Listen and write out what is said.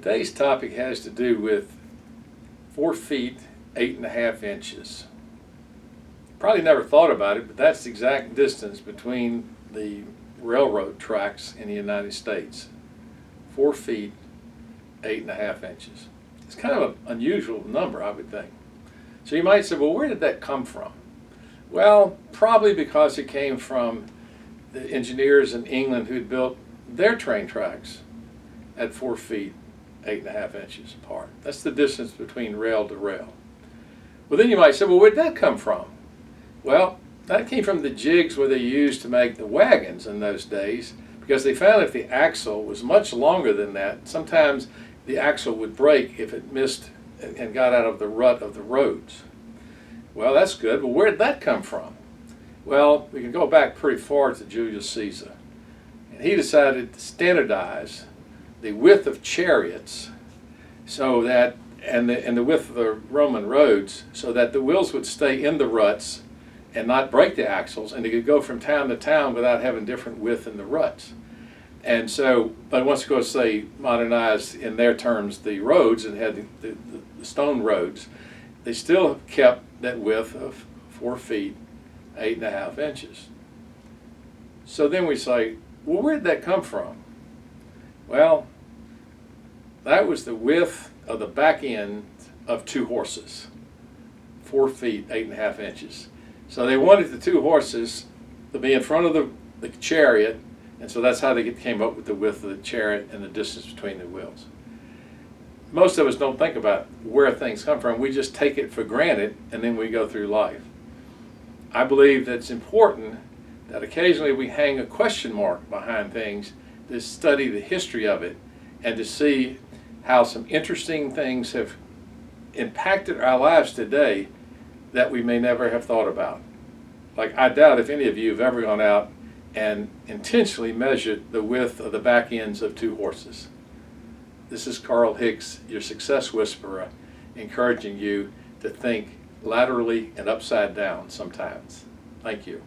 Today's topic has to do with 4 feet, 8.5 inches. Probably never thought about it, but that's the exact distance between the railroad tracks in the United States. 4 feet, 8.5 inches. It's kind of an unusual number, I would think. So you might say, well, where did that come from? Well, probably because it came from the engineers in England who'd built their train tracks at 4 feet, 8.5 inches apart. That's the distance between rail to rail. Well, then you might say, well, where'd that come from? Well, that came from the jigs where they used to make the wagons in those days, because they found if the axle was much longer than that, sometimes the axle would break if it missed and got out of the rut of the roads. Well, that's good, but where did that come from? Well, we can go back pretty far to Julius Caesar. And he decided to standardize the width of chariots so that, and the width of the Roman roads, so that the wheels would stay in the ruts and not break the axles, and they could go from town to town without having different width in the ruts. And so, but once, of course, they modernized, in their terms, the roads and had the stone roads, they still kept that width of 4 feet, 8.5 inches. So then we say, well, where did that come from? Well, that was the width of the back end of 2 horses, 4 feet, 8.5 inches. So they wanted the 2 horses to be in front of the chariot, and so that's how they came up with the width of the chariot and the distance between the wheels. Most of us don't think about where things come from. We just take it for granted, and then we go through life. I believe that it's important that occasionally we hang a question mark behind things to study the history of it and to see how some interesting things have impacted our lives today that we may never have thought about. Like, I doubt if any of you have ever gone out and intentionally measured the width of the back ends of 2 horses. This is Carl Hicks, your success whisperer, encouraging you to think laterally and upside down sometimes. Thank you.